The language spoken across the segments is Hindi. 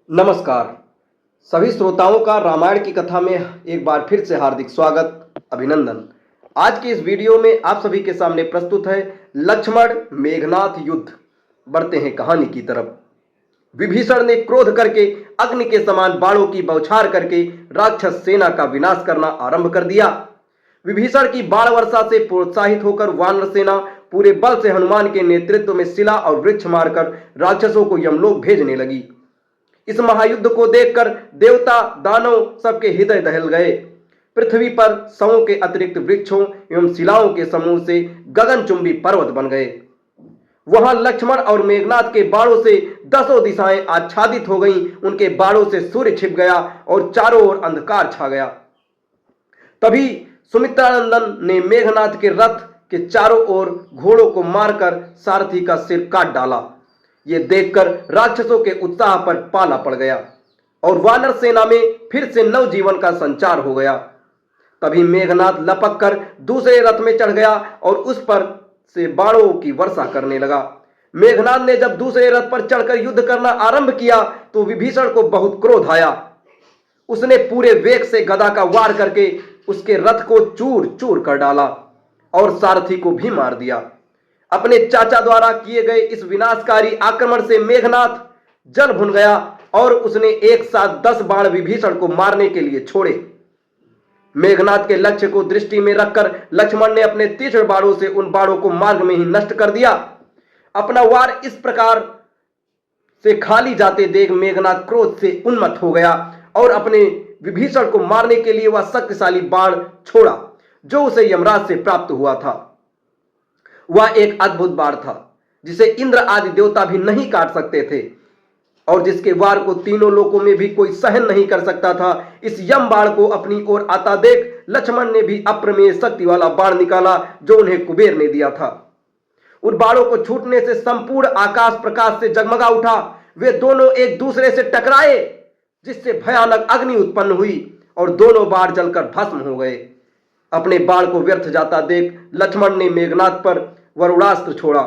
नमस्कार। सभी श्रोताओं का रामायण की कथा में एक बार फिर से हार्दिक स्वागत, अभिनंदन। आज की इस वीडियो में आप सभी के सामने प्रस्तुत है लक्ष्मण मेघनाथ युद्ध। बढ़ते हैं कहानी की तरफ। विभीषण ने क्रोध करके अग्नि के समान बाणों की बौछार करके राक्षस सेना का विनाश करना आरंभ कर दिया। विभीषण की बाण वर्षा से प्रोत्साहित होकर वानर सेना पूरे बल से हनुमान के नेतृत्व में शिला और वृक्ष मारकर राक्षसों को यमलोक भेजने लगी। इस महायुद्ध को देखकर देवता दानव सबके हृदय दहल गए। पृथ्वी पर सौ के अतिरिक्त वृक्षों एवं शिलाओं के समूह से गगनचुंबी पर्वत बन गए। वहां लक्ष्मण और मेघनाथ के बाणों से दसों दिशाएं आच्छादित हो गईं। उनके बाणों से सूर्य छिप गया और चारों ओर अंधकार छा गया। तभी सुमित्रानंदन ने मेघनाथ के रथ के चारों ओर घोड़ों को मारकर सारथी का सिर काट डाला। ये देखकर राक्षसों के उत्साह पर पाला पड़ गया और वानर सेना में फिर से नवजीवन का संचार हो गया। तभी मेघनाथ लपक कर दूसरे रथ में चढ़ गया और उस पर से बाणों की वर्षा करने लगा। मेघनाथ ने जब दूसरे रथ पर चढ़कर युद्ध करना आरंभ किया तो विभीषण को बहुत क्रोध आया। उसने पूरे वेग से गदा का वार करके उसके रथ को चूर चूर कर डाला और सारथी को भी मार दिया। अपने चाचा द्वारा किए गए इस विनाशकारी आक्रमण से मेघनाथ जल भुन गया और उसने एक साथ 10 बाण विभीषण को मारने के लिए छोड़े। मेघनाथ के लक्ष्य को दृष्टि में रखकर लक्ष्मण ने अपने तीक्ष्ण बाणों से उन बाणों को मार्ग में ही नष्ट कर दिया। अपना वार इस प्रकार से खाली जाते देख मेघनाथ क्रोध से उन्मत्त हो गया और अपने विभीषण को मारने के लिए वह शक्तिशाली बाण छोड़ा जो उसे यमराज से प्राप्त हुआ था। वह एक अद्भुत बाण था जिसे इंद्र आदि देवता भी नहीं काट सकते थे और जिसके वार को तीनों लोकों में भी कोई सहन नहीं कर सकता था। इस यम बाण को अपनी ओर आता देख लक्ष्मण ने भी अप्रमेय शक्ति वाला बाण निकाला जो उन्हें कुबेर ने दिया था। उन बाणों को छूटने से संपूर्ण आकाश प्रकाश से जगमगा उठा। वे दोनों एक दूसरे से टकराए जिससे भयानक अग्नि उत्पन्न हुई और दोनों बाण जलकर भस्म हो गए। अपने बाण को व्यर्थ जाता देख लक्ष्मण ने मेघनाथ पर वरुणास्त्र छोड़ा।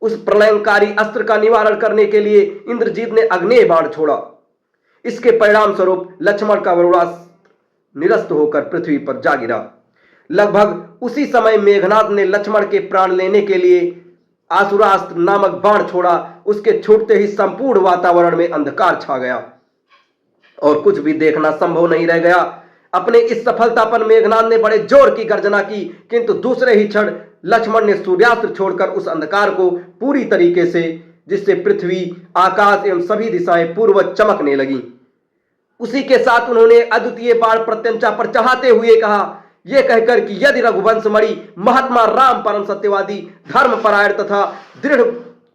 उस प्रलयंकारी अस्त्र का निवारण करने के लिए इंद्रजीत ने अग्नेय बाण छोड़ा। इसके परिणाम स्वरूप लक्ष्मण का वरुणास्त्र निरस्त होकर पृथ्वी पर जा गिरा। लगभग उसी समय मेघनाथ ने लक्ष्मण के प्राण लेने के लिए आसुरास्त्र नामक बाण छोड़ा। उसके छूटते ही संपूर्ण वातावरण में अंधकार छा गया और कुछ भी देखना संभव नहीं रह गया। अपने इस सफलता पर मेघनाथ ने बड़े जोर की गर्जना की, किंतु दूसरे ही क्षण लक्ष्मण ने सूर्यास्त्र छोड़कर उस अंधकार को पूरी तरीके से, जिससे पृथ्वी आकाश एवं सभी दिशाएं पूर्ववत चमकने लगी। उसी के साथ उन्होंने अद्वितीय बाण प्रत्यंचा पर चढ़ाते हुए कहा, यह कहकर कि यदि रघुवंश मणि महात्मा राम परम सत्यवादी धर्मपरायण तथा दृढ़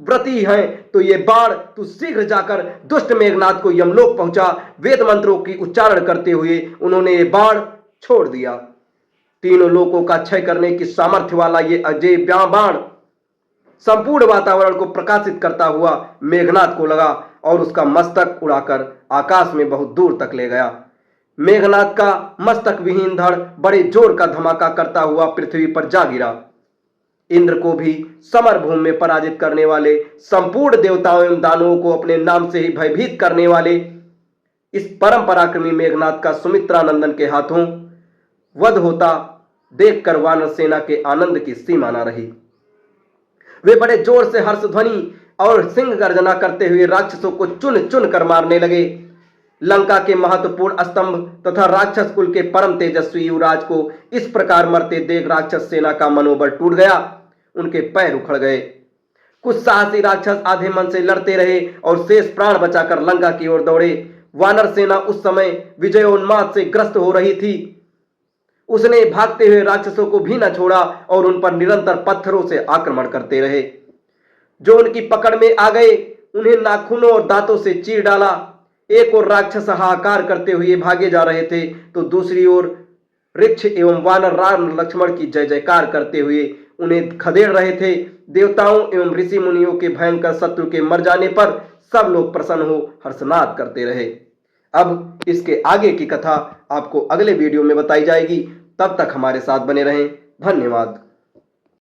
व्रती है तो ये बाण तू शीघ्र जाकर दुष्ट मेघनाथ को यमलोक पहुंचा। वेद मंत्रों की उच्चारण करते हुए उन्होंने ये बाण छोड़ दिया। तीनों लोकों का क्षय करने की सामर्थ्य वाला ये अजय बाण संपूर्ण वातावरण को प्रकाशित करता हुआ मेघनाथ को लगा और उसका मस्तक उड़ाकर आकाश में बहुत दूर तक ले गया। मेघनाथ का मस्तक विहीन धड़ बड़े जोर का धमाका करता हुआ पृथ्वी पर जा गिरा। इंद्र को भी समर भूमि में पराजित करने वाले, संपूर्ण देवताओं एवं दानवों को अपने नाम से ही भयभीत करने वाले इस परम पराक्रमी मेघनाथ का सुमित्रानंदन के हाथों वध होता देखकर वानर सेना के आनंद की सीमा न रही। वे बड़े जोर से हर्षध्वनि और सिंह गर्जना करते हुए राक्षसों को चुन चुन कर मारने लगे। लंका के महत्वपूर्ण स्तंभ तथा राक्षस कुल के परम तेजस्वी युवराज को इस प्रकार मरते देख राक्षस सेना का मनोबल टूट गया। उनके पैर उखड़ गए। कुछ साहसी राक्षस आधे मन से लड़ते रहे और शेष प्राण बचाकर लंका की ओर दौड़े। वानर सेना उस समय विजयोन्माद से ग्रस्त हो रही थी। उसने भागते हुए राक्षसों को भी न छोड़ा और उन पर निरंतर पत्थरों से आक्रमण करते रहे। जो उनकी पकड़ में आ गए उन्हें नाखूनों और दांतों से चीर डाला। एक और राक्षस हाहाकार करते हुए भागे जा रहे थे तो दूसरी ओर वृक्ष एवं वानर राम लक्ष्मण की जय जयकार करते हुए उन्हें खदेड़ रहे थे। देवताओं एवं ऋषि मुनियों के भयंकर शत्रु के मर जाने पर सब लोग प्रसन्न हो हर्षनाद करते रहे। अब इसके आगे की कथा आपको अगले वीडियो में बताई जाएगी। तब तक हमारे साथ बने रहें। धन्यवाद।